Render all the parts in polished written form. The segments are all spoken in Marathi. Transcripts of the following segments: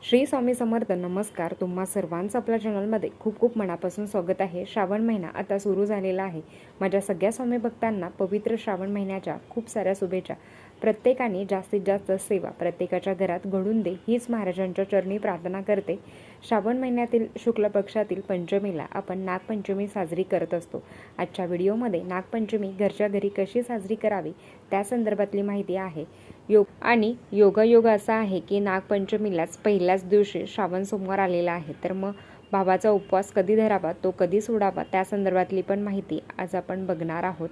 श्री स्वामी समर्थ. नमस्कार. तुम्हा सर्वांचं आपल्या चॅनलमध्ये खूप खूप मनापासून स्वागत आहे. श्रावण महिना आता सुरू झालेला आहे. माझ्या सगळ्या स्वामी भक्तांना पवित्र श्रावण महिन्याच्या खूप साऱ्या शुभेच्छा. प्रत्येकाने जास्तीत जास्त सेवा प्रत्येकाच्या घरात घडून दे हीच महाराजांच्या चरणी प्रार्थना करते. श्रावण महिन्यातील शुक्ल पक्षातील पंचमीला आपण नागपंचमी साजरी करत असतो. आजच्या व्हिडिओमध्ये नागपंचमी घरच्या घरी कशी साजरी करावी त्या संदर्भातली माहिती आहे. योग असा आहे की नागपंचमीलाच पहिल्याच दिवशी श्रावण सोमवार आलेला आहे. तर मग भावाचा उपवास कधी धरावा, तो कधी सोडावा त्या संदर्भातली पण माहिती आज आपण बघणार आहोत.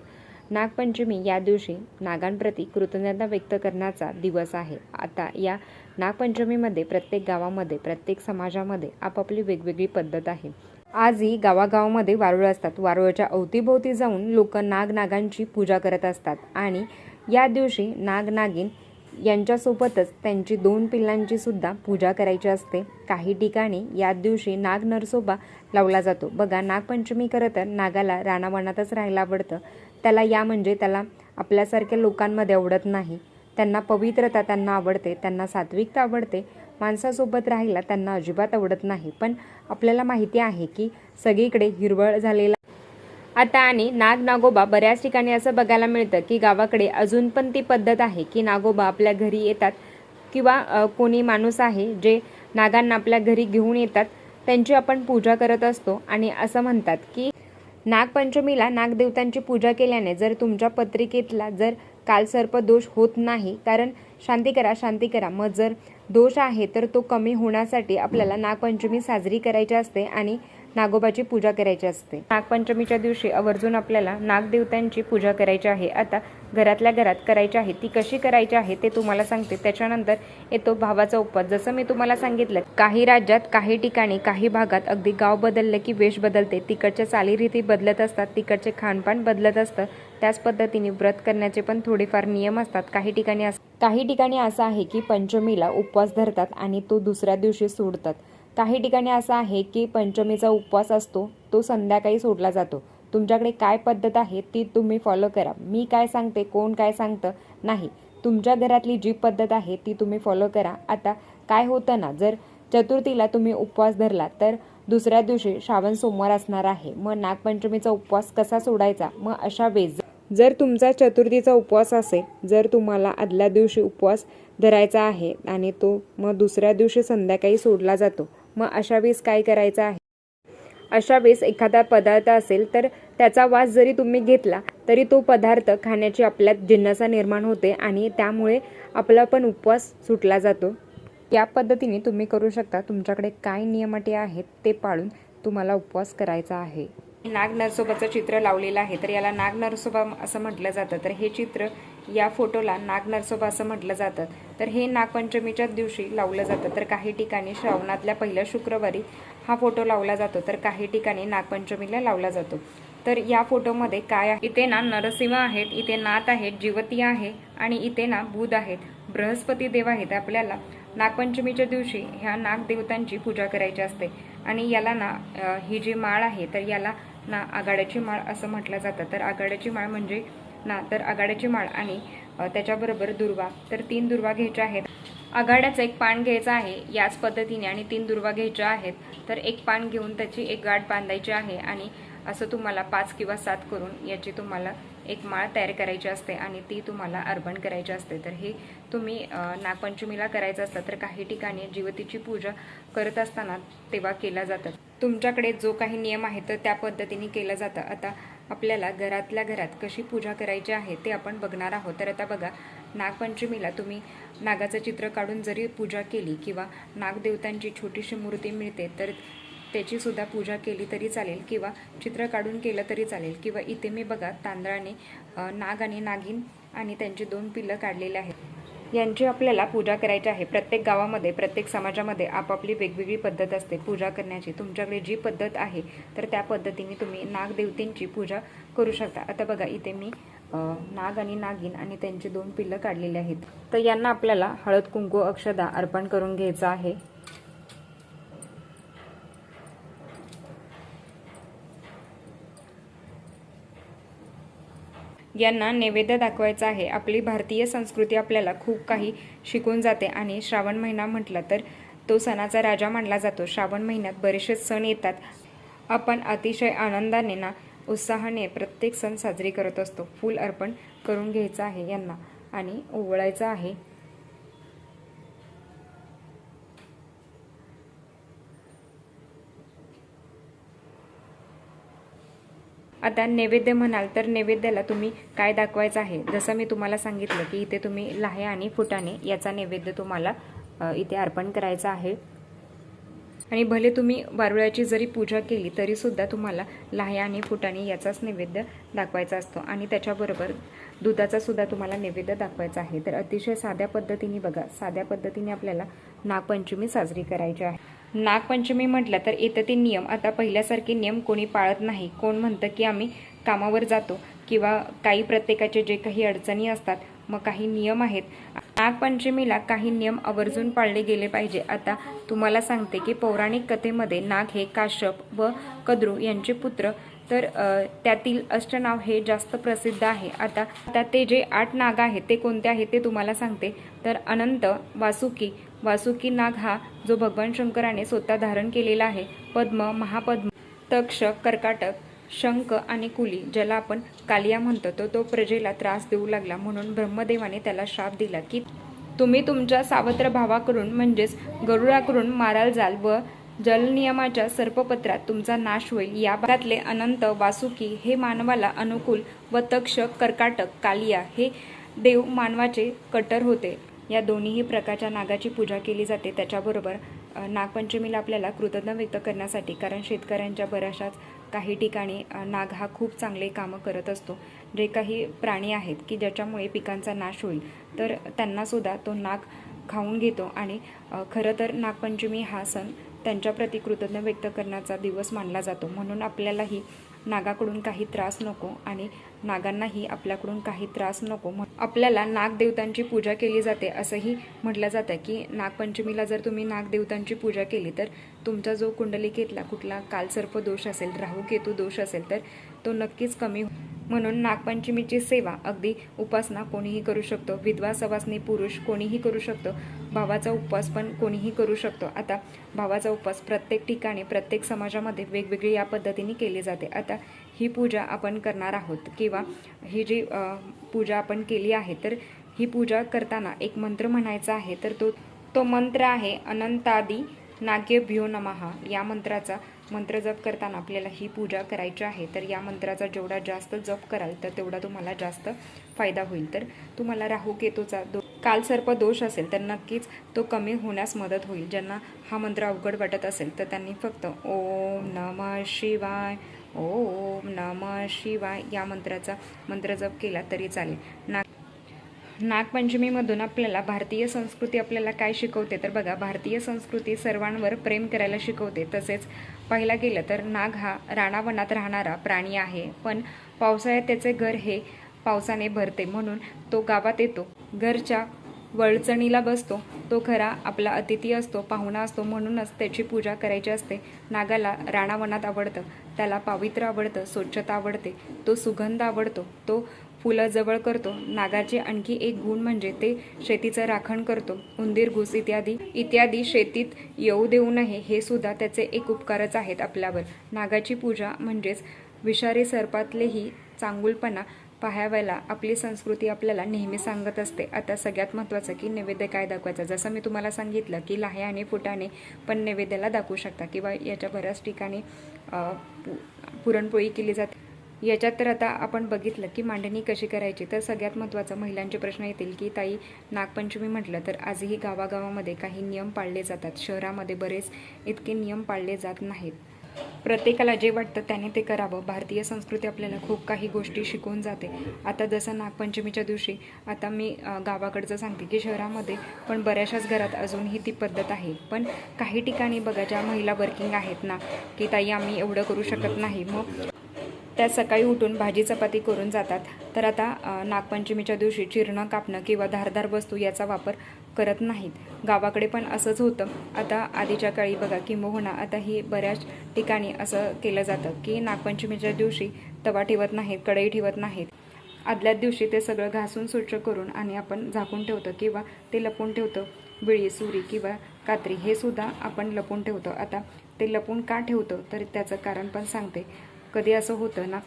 नागपंचमी या दिवशी नागांप्रती कृतज्ञता व्यक्त करण्याचा दिवस आहे. आता या नागपंचमीमध्ये प्रत्येक गावामध्ये प्रत्येक समाजामध्ये आपापली वेगवेगळी पद्धत आहे. आजही गावागावामध्ये वारुळ असतात. वारुळाच्या अवतीभोवती जाऊन लोक नागांची पूजा करत असतात आणि या दिवशी नागिन यांच्यासोबतच त्यांची 2 पिल्लांची सुद्धा पूजा करायची असते. काही ठिकाणी या दिवशी नाग नरसोबा लावला जातो. बघा, नागपंचमी खरं तर नागाला रानावनातच राहायला आवडतं. त्याला आपल्यासारख्या लोकांमध्ये आवडत नाही. त्यांना पवित्रता त्यांना आवडते, त्यांना सात्विकता आवडते. माणसासोबत राहायला त्यांना अजिबात आवडत नाही. पण आपल्याला माहिती आहे की सगळीकडे हिरवळ झालेला आता आणि नागोबा बऱ्याच ठिकाणी असं बघायला मिळतं की गावाकडे अजून पण ती पद्धत आहे की नागोबा आपल्या घरी येतात किंवा कोणी माणूस आहे जे नागांना आपल्या घरी घेऊन येतात, त्यांची आपण पूजा करत असतो. आणि असं म्हणतात की नागपंचमीला नागदेवतांची पूजा केल्याने जर तुमच्या पत्रिकेतला जर कालसर्प दोष होत नाही, कारण शांती करा, मग जर दोष आहे तर तो कमी होण्यासाठी आपल्याला नागपंचमी साजरी करायची असते आणि नागोबाची पूजा करायची असते. नागपंचमीच्या दिवशी आवर्जून आपल्याला नागदेवतांची पूजा करायची आहे. आता घरातल्या घरात करायची आहे. ती कशी करायची आहे ते तुम्हाला सांगते. त्याच्यानंतर येतो भावाचा उपवास. जसं मी तुम्हाला सांगितलं, काही राज्यात, काही ठिकाणी, काही भागात अगदी गाव बदलले की वेश बदलते, तिकडच्या चालीरीती बदलत असतात, तिकडचे खानपान बदलत असतं. त्याच पद्धतीने व्रत करण्याचे पण थोडेफार नियम असतात. काही ठिकाणी असं आहे की पंचमीला उपवास धरतात आणि तो दुसऱ्या दिवशी सोडतात. काही ठिकाणी असं आहे की पंचमीचा उपवास असतो तो संध्याकाळी सोडला जातो. तुमच्याकडे काय पद्धत आहे ती तुम्ही फॉलो करा. मी काय सांगते, कोण काय सांगतं नाही. तुमच्या घरातली जी पद्धत आहे ती तुम्ही फॉलो करा. आता काय होतं ना, जर चतुर्थीला तुम्ही उपवास धरला तर दुसऱ्या दिवशी श्रावण सोमवार असणार आहे. मग नागपंचमीचा उपवास कसा सोडायचा? मग अशा वेळेस जर तुमचा चतुर्थीचा उपवास असेल, जर तुम्हाला आदल्या दिवशी उपवास धरायचा आहे आणि तो मग दुसऱ्या दिवशी संध्याकाळी सोडला जातो, मग अशा वेळेस काय करायचं आहे? अशा वेळेस एखादा पदार्थ असेल तर त्याचा वास जरी तुम्ही घेतला तरी तो पदार्थ खाण्याची आपल्यात जिज्ञासा निर्माण होते आणि त्यामुळे आपला पण उपवास सुटला जातो. या पद्धतीने तुम्ही करू शकता. तुमच्याकडे काय नियम अटी आहेत ते पाळून तुम्हाला उपवास करायचा आहे. नाग नरसोबाचं चित्र लावलेलं आहे, तर याला नाग नरसोबा असं म्हटलं जातं. तर हे चित्र, या फोटोला नाग नरसोबा असं म्हटलं जातं. तर हे नागपंचमीच्या दिवशी लावलं जातं. तर काही ठिकाणी श्रावणातल्या पहिल्या शुक्रवारी हा फोटो लावला जातो, तर काही ठिकाणी नागपंचमीला लावला जातो. तर या फोटोमध्ये काय आहे? इथे ना नरसिंह आहेत, इथे नाथ आहेत, जिवती आहे आणि इथे ना बुध आहेत, बृहस्पती देव आहेत. आपल्याला नागपंचमीच्या दिवशी ह्या नागदेवतांची पूजा करायची असते. आणि याला ना ही जी माळ आहे तर याला ना आघाड्याची माळ असं म्हटलं जातं. तर आघाड्याची माळ म्हणजे आघाड्याची माळ आणि त्याच्याबरोबर दुर्वा, तर 3 दुर्वा घ्यायच्या आहेत. आघाड्याचं एक पान घ्यायचं आहे याच पद्धतीने आणि 3 दुर्वा घ्यायच्या आहेत. तर एक पान घेऊन त्याची एक गाठ बांधायची आहे आणि असं तुम्हाला 5 किंवा 7 करून याची तुम्हाला एक माळ तयार करायची असते आणि ती तुम्हाला अर्पण करायची असते. तर हे तुम्ही नागपंचमीला करायचं असतं. तर काही ठिकाणी जिवतीची पूजा करत असताना तेव्हा केला जातं. तुमच्याकडे जो काही नियम आहे तर त्या पद्धतीने केलं जातं. आता आपल्याला घरातल्या घरात कशी पूजा करायची आहे ते आपण बघणार आहोत. तर आता बघा, नागपंचमीला तुम्ही नागाचं चित्र काढून जरी पूजा केली किंवा नागदेवतांची छोटीशी मूर्ती मिळते तर त्याची सुद्धा पूजा केली तरी चालेल किंवा चित्र काढून केलं तरी चालेल. किंवा इथे मी बघा तांदळाने नाग आणि नागिन आणि त्यांची 2 पिल्लं काढलेली आहेत. यांची आपल्याला पूजा करायची आहे. प्रत्येक गावामध्ये प्रत्येक समाजामध्ये आपापली वेगवेगळी पद्धत असते पूजा करण्याची. तुमच्याकडे जी पद्धत आहे तर त्या पद्धतीने तुम्ही नागदेवतेंची पूजा करू शकता. आता बघा, इथे मी नाग आणि नागिन आणि त्यांची 2 पिल्लं काढलेली आहेत. तर यांना आपल्याला हळद कुंकू अक्षदा अर्पण करून घ्यायचं आहे. यांना नैवेद्य दाखवायचा आहे. आपली भारतीय संस्कृती आपल्याला खूप काही शिकून जाते आणि श्रावण महिना म्हटलं तर तो सणाचा राजा मानला जातो। श्रावण महिन्यात बरेचसे सण येतात। आपण अतिशय आनंदाने ना उत्साहाने प्रत्येक सण साजरी करत असतो। फूल अर्पण करून घ्यायचं आहे यांना आणि ओवाळायचं आहे। आता नैवेद्य म्हणाल तर नैवेद्याला तुम्ही काय दाखवायचं आहे, जसं मी तुम्हाला सांगितलं की इथे तुम्ही लाह्या आणि फुटाणे याचा नैवेद्य तुम्हाला इथे अर्पण करायचा आहे। आणि भले तुम्ही वारुळ्याची जरी पूजा केली तरी सुद्धा तुम्हाला लाह्या आणि फुटाणे याचाच नैवेद्य दाखवायचा असतो आणि त्याच्याबरोबर दुधाचा सुद्धा तुम्हाला नैवेद्य दाखवायचा आहे। तर अतिशय साध्या पद्धतीने बघा, साध्या पद्धतीने आपल्याला नागपंचमी साजरी करायची आहे। नागपंचमी म्हटलं तर इथे ते नियम आता पहिल्यासारखे नियम कोणी पाळत नाही। कोण म्हणतं की आम्ही कामावर जातो किंवा काही प्रत्येकाचे जे काही अडचणी असतात, मग काही नियम आहेत। नागपंचमीला काही नियम आवर्जून पाळले गेले पाहिजे। आता तुम्हाला सांगते की पौराणिक कथेमध्ये नाग हे काश्यप व कद्रू यांचे पुत्र, तर त्यातील अष्टनाव हे जास्त प्रसिद्ध आहे। आता ते जे 8 नाग आहेत ते कोणते आहेत ते तुम्हाला सांगते। तर अनंत, वासुकी नाग हा जो भगवान शंकराने स्वतः धारण केलेला आहे, पद्म, महापद्म, तक्ष, कर्काटक, शंख आणि कुली ज्याला आपण कालिया म्हणतो, तो प्रजेला त्रास देऊ लागला म्हणून ब्रह्मदेवाने त्याला श्राप दिला की तुम्ही तुमच्या सावत्र भावाकडून म्हणजेच गरुडाकडून माराल जाल व जलनियमाच्या सर्पपत्रात तुमचा नाश होईल। या भागातले अनंत, वासुकी हे मानवाला अनुकूल व तक्ष, कर्काटक, कालिया हे देव मानवाचे कट्टर होते। या दोन्हीही प्रकारच्या नागाची पूजा केली जाते। त्याच्याबरोबर नागपंचमीला आपल्याला कृतज्ञता व्यक्त करण्यासाठी, कारण शेतकऱ्यांच्या बऱ्याचशाच काही ठिकाणी नाग हा खूप चांगले कामं करत असतो। जे काही प्राणी आहेत की ज्याच्यामुळे पिकांचा नाश होईल तर त्यांनासुद्धा तो नाग खाऊन घेतो आणि खरं तर नागपंचमी हा सण त्यांच्याप्रती कृतज्ञता व्यक्त करण्याचा दिवस मानला जातो। म्हणून आपल्यालाही नागाकडून काही त्रास नको आणि नागांनाही आपल्याकडून काही त्रास नको, आपल्याला नागदेवतांची पूजा केली जाते। असंही म्हटलं जातं की नागपंचमीला जर तुम्ही नागदेवतांची पूजा केली तर तुमचा जो कुंडलिकेतला कुठला कालसर्प दोष असेल, राहू केतू दोष असेल तर तो नक्कीच कमी म्हणून नागपंचमीची सेवा अगदी उपासना कोणीही करू शकतो। विधवा, सवासनी, पुरुष कोणीही करू शकतो। भावाचा उपवास पण कोणीही करू शकतो। आता भावाचा उपवास प्रत्येक ठिकाणी प्रत्येक समाजामध्ये वेगवेगळी या पद्धतीने केली जाते। आता ही पूजा आपण करणार आहोत किंवा ही जी पूजा आपण केली आहे, तर ही पूजा करताना एक मंत्र म्हणायचा आहे। तर तो मंत्र आहे अनंतादि नागेभ्यो नमः। या मंत्राचा मंत्र जप करताना आपल्याला ही पूजा करायची आहे। तर या मंत्राचा जेवढा जास्त जप कराल तर तेवढा तुम्हाला जास्त फायदा होईल। तर तुम्हाला राहू केतूचा कालसर्प दोष असेल तर नक्कीच तो कमी होण्यास मदत होईल। ज्यांना हा मंत्र अवघड वाटत असेल तर त्यांनी फक्त ओम नमः शिवाय, ओम नमः शिवाय या मंत्राचा मंत्र जप केला तरी चालेल। नागपंचमीमधून आपल्याला भारतीय संस्कृती आपल्याला काय शिकवते, तर बघा, भारतीय संस्कृती सर्वांवर प्रेम करायला शिकवते। तसेच पाहायला गेलं तर नाग हा रानावनात राहणारा प्राणी आहे, पण पावसाळ्यात त्याचे घर हे पावसाने भरते म्हणून तो गावात येतो, घरच्या वळचणीला बसतो। तो खरा आपला अतिथी असतो, पाहुणा असतो, म्हणूनच त्याची पूजा करायची असते। नागाला रानावनात आवडतं, त्याला पावित्र्य आवडतं, स्वच्छता आवडते, तो सुगंध आवडतो, तो फुलं जवळ करतो। नागाचे आणखी एक गुण म्हणजे ते शेतीचं राखण करतो। उंदीर, घुस इत्यादी शेतीत येऊ देऊ नये हे सुद्धा त्याचे एक उपकारच आहेत आपल्यावर। नागाची पूजा म्हणजेच विषारी सर्पातलेही चांगुलपणा पाहावायला आपली संस्कृती आपल्याला नेहमी सांगत असते। आता सगळ्यात महत्त्वाचं की नैवेद्य काय दाखवायचा, जसं मी तुम्हाला सांगितलं की लाह्या आणि फुटाणे पण नैवेद्याला दाखवू शकता किंवा याच्या बऱ्याच ठिकाणी पुरणपोळी केली जाते। याच्यात तर आता आपण बघितलं की मांडणी कशी करायची। तर सगळ्यात महत्त्वाचा महिलांचे प्रश्न येतील की ताई, नागपंचमी म्हटलं तर आजही गावागावामध्ये काही नियम पाळले जातात, शहरामध्ये बरेच इतके नियम पाळले जात नाहीत। प्रत्येकाला जे वाटतं त्याने ते करावं। भारतीय संस्कृती आपल्याला खूप काही गोष्टी शिकवून जाते। आता जसं नागपंचमीच्या दिवशी आता मी गावाकडचं सांगते की शहरामध्ये पण बऱ्याचशाच घरात अजूनही ती पद्धत आहे, पण काही ठिकाणी बघा ज्या महिला वर्किंग आहेत ना की ताई आम्ही एवढं करू शकत नाही, मग त्या सकाळी उठून भाजी चपाती करून जातात। तर आता नागपंचमीच्या दिवशी चिरणं, कापणं किंवा धारदार वस्तू याचा वापर करत नाहीत। गावाकडे पण असंच होतं। आता आधीच्या काळी बघा किंबहुना आता ही बऱ्याच ठिकाणी असं केलं जातं की नागपंचमीच्या दिवशी तवा ठेवत नाहीत, कढई ठेवत नाहीत, आदल्याच दिवशी ते सगळं घासून स्वच्छ करून आणि आपण झाकून ठेवतो किंवा ते लपवून ठेवतो विळी, सुरी किंवा कात्री हे सुद्धा आपण लपून ठेवतो. आता ते लपून का ठेवतो तर त्याचं कारण पण सांगते. कधी असं होतं ना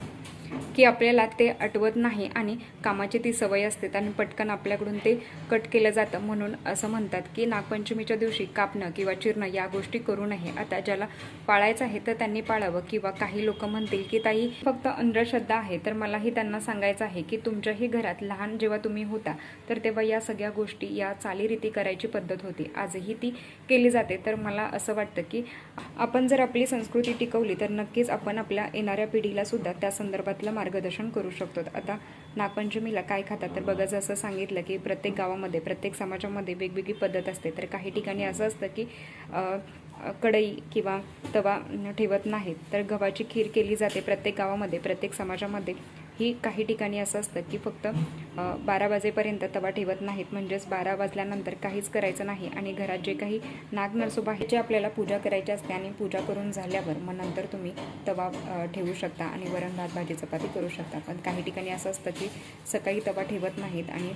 की आपल्याला ते आठवत नाही आणि कामाची ती सवय असते आणि पटकन आपल्याकडून ते कट केलं जातं. म्हणून असं म्हणतात की नागपंचमीच्या दिवशी कापणं किंवा चिरणं या गोष्टी करू नये. आता ज्याला पाळायचं आहे तर त्यांनी पाळावं. किंवा काही लोक म्हणतील की ताई फक्त अंधश्रद्धा आहे, तर मलाही त्यांना सांगायचं आहे की तुमच्याही घरात लहान जेव्हा तुम्ही होता तर तेव्हा या सगळ्या गोष्टी, या चालीरीती करायची पद्धत होती, आजही ती केली जाते. तर मला असं वाटतं की आपण जर आपली संस्कृती टिकवली तर नक्कीच आपण आपल्या येणाऱ्या पिढीला सुद्धा त्या संदर्भातलं मार्गदर्शन करू शकतो. आता नागपंचमीला काय खातात तर बघा, जसं सांगितलं की प्रत्येक गावामध्ये, प्रत्येक समाजामध्ये वेगवेगळी पद्धत असते. तर काही ठिकाणी असं असतं की कढई किंवा तवा ठेवत नाहीत, तर गव्हाची खीर केली जाते प्रत्येक गावामध्ये, प्रत्येक समाजामध्ये. ही काही ठिकाणी असं असतं की फक्त 12 वाजेपर्यंत तवा ठेवत नाहीत, म्हणजेच 12 वाजल्यानंतर काहीच करायचं नाही. आणि घरात जे काही नाग नरसोबा आहे, जे आपल्याला पूजा करायची असते आणि पूजा करून झाल्यावर मग नंतर तुम्ही तवा ठेवू शकता आणि वरण भात भाजी चपाती करू शकता. पण काही ठिकाणी असं असतं की सकाळी तवा ठेवत नाहीत आणि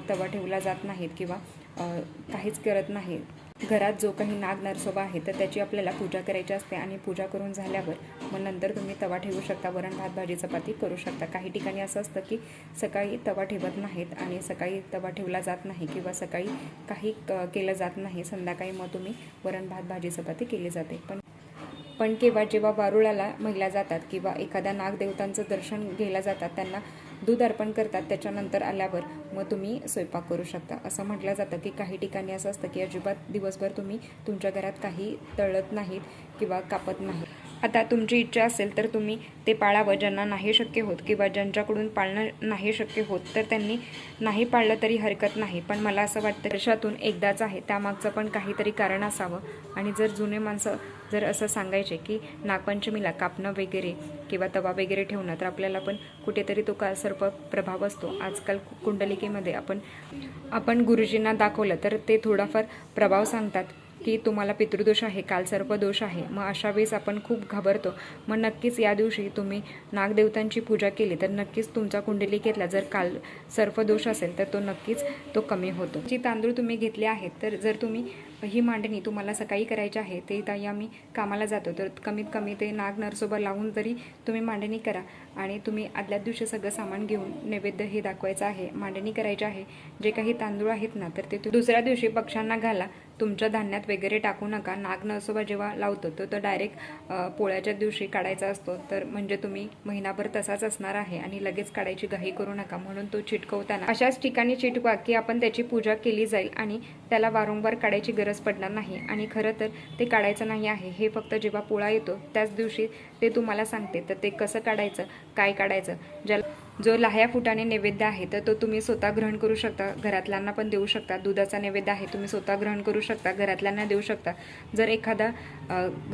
तवा ठेवला जात नाहीत किंवा काहीच करत नाही. घरात जो काही नाग नरसोबा आहे तर त्याची आपल्याला पूजा करायची असते आणि पूजा करून झाल्यावर मग नंतर तुम्ही तवा ठेवू शकता, वरण भात भाजी चपाती करू शकता. काही ठिकाणी असं असतं की सकाळी तवा ठेवत नाहीत आणि सकाळी तवा ठेवला जात नाही किंवा सकाळी काही केलं जात नाही, संध्याकाळी मग तुम्ही वरण भात भाजी चपाती केली जाते. पण केव्हा जेव्हा वारुळाला महिला जातात किंवा एखाद्या नागदेवतांचं दर्शन घ्यायला जातात, त्यांना दूध अर्पण करतात, त्याच्यानंतर आल्यावर मग तुम्ही स्वयंपाक करू शकता. असं म्हटलं जातं की काही ठिकाणी असं असतं की अजिबात दिवसभर तुम्ही तुमच्या घरात काही तळत नाहीत किंवा कापत नाही. आता तुमची इच्छा असेल तर तुम्ही ते पाळावं. ज्यांना नाही शक्य होत किंवा ज्यांच्याकडून पाळणं नाही शक्य होत तर त्यांनी नाही पाळलं तरी हरकत नाही. पण मला असं वाटतं वर्षातून एकदाच आहे, त्यामागचं पण काहीतरी कारण असावं. आणि जर जुने माणसं जर असं सांगायचे की नागपंचमीला कापणं वगैरे किंवा तवा वगैरे ठेवणं, तर आपल्याला पण कुठेतरी तो कालसर्प प्रभाव असतो. आजकाल कुंडलिकेमध्ये आपण गुरुजींना दाखवलं तर ते थोडाफार प्रभाव सांगतात की तुम्हाला पितृदोष आहे, कालसर्प दोष आहे. मग अशा वेळेस आपण खूप घाबरतो. मग नक्कीच या दिवशी तुम्ही नागदेवतांची पूजा केली तर नक्कीच तुमचा कुंडलिकेतला जर सर्प दोष असेल तर तो नक्कीच कमी होतो. जी तांदूळ तुम्ही घेतले आहेत, तर जर तुम्ही ही मांडणी तुम्हाला सकाळी करायची आहे, ते ताई आम्ही कामाला जातो, तर कमीत कमी ते नाग नरसोबा लावून तरी तुम्ही मांडणी करा. आणि तुम्ही आदल्या दिवशी सगळं सामान घेऊन नैवेद्य हे दाखवायचं आहे, मांडणी करायची आहे. जे काही तांदूळ आहेत ना तर ते दुसऱ्या दिवशी पक्ष्यांना घाला, तुमच्या धान्यात वगैरे टाकू नका. नाग नरसोबा जेव्हा लावतो तो डायरेक्ट पोळ्याच्या दिवशी काढायचा असतो, तर म्हणजे तुम्ही महिनाभर तसाच असणार आहे आणि लगेच काढायची घाई करू नका. म्हणून तो चिटकवताना अशाच ठिकाणी चिटकवा की आपण त्याची पूजा केली जाईल आणि त्याला वारंवार काढायची गरज पडणार नाही. आणि खरं तर ते काढायचं नाही आहे, हे फक्त जेव्हा पोळा येतो त्याच दिवशी ते तुम्हाला सांगते. तर ते कसं काढायचं, काय काढायचं, जो लाह्या फुटाने नैवेद्य आहे तर तो तुम्ही स्वतः ग्रहण करू शकता, घरातल्यांना पण देऊ शकता. दुधाचा नैवेद्य आहे, तुम्ही स्वतः ग्रहण करू शकता, घरातल्यांना देऊ शकता. जर एखादा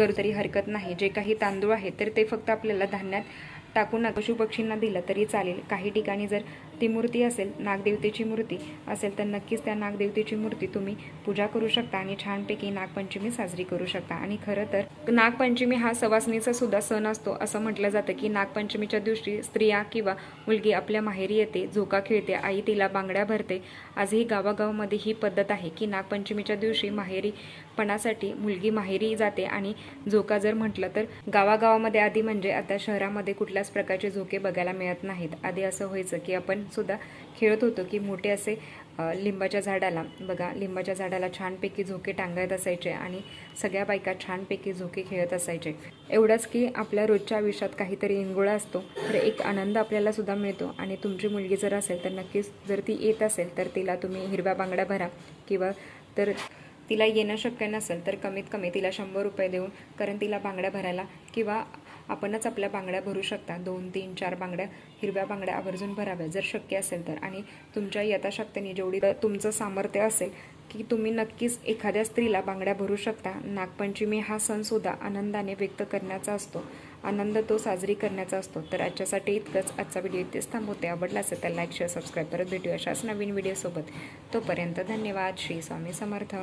तरी हरकत नाही. जे काही तांदूळ आहे तर ते फक्त आपल्याला धान्यात टाकून पशुपक्षींना दिलं तरी चालेल. काही ठिकाणी जर ती मूर्ती असेल, नागदेवतेची मूर्ती असेल, तर नक्कीच त्या नागदेवतेची मूर्ती तुम्ही पूजा करू शकता आणि छानपैकी नागपंचमी साजरी करू शकता. आणि खरं तर नागपंचमी हा सवासणीचा सुद्धा सण असतो. असं म्हटलं जातं की नागपंचमीच्या दिवशी स्त्रिया किंवा मुलगी आपल्या माहेरी येते, झोका खेळते, आई तिला बांगड्या भरते. आजही गावागावामध्ये ही पद्धत आहे की नागपंचमीच्या दिवशी माहेरीपणासाठी मुलगी माहेरी जाते. आणि झोका जर म्हटलं तर गावागावामध्ये आधी, म्हणजे आता शहरामध्ये कुठल्याच प्रकारचे झोके बघायला मिळत नाहीत. आधी असं व्हायचं की आपण सुद्धा खेळत होतो की मोठे असे लिंबाच्या झाडाला छानपैकी झोके टांगत असायचे आणि सगळ्या बायका छानपैकी झोके खेळत असायचे. एवढंच की आपल्या रोजच्या आयुष्यात काहीतरी इंगोळा असतो, तर एक आनंद आपल्याला सुद्धा मिळतो. आणि तुमची मुलगी जर असेल तर नक्कीच, जर ती येत असेल तर तिला तुम्ही हिरव्या बांगड्या भरा. किंवा तर तिला येणं शक्य नसेल तर कमीत कमी तिला 100 रुपये देऊन, कारण तिला बांगड्या भरायला, किंवा आपणच आपल्या बांगड्या भरू शकता. 2, 3, 4 बांगड्या, हिरव्या बांगड्या आवर्जून भराव्या जर शक्य असेल तर. आणि तुमच्या यथाशक्तीने जेवढी तुमचं सामर्थ्य असेल की तुम्ही नक्कीच एखाद्या स्त्रीला बांगड्या भरू शकता. नागपंचमी हा सण सुद्धा आनंदाने व्यक्त करण्याचा असतो, आनंद तो साजरी करण्याचा असतो. तर आजच्यासाठी इतकंच. आजचा व्हिडिओ इथेच थांबवते. आवडला असेल तर लाईक, शेअर, सबस्क्राईब. परत भेटूया अशाच नवीन व्हिडिओसोबत. तोपर्यंत धन्यवाद. श्री स्वामी समर्थ.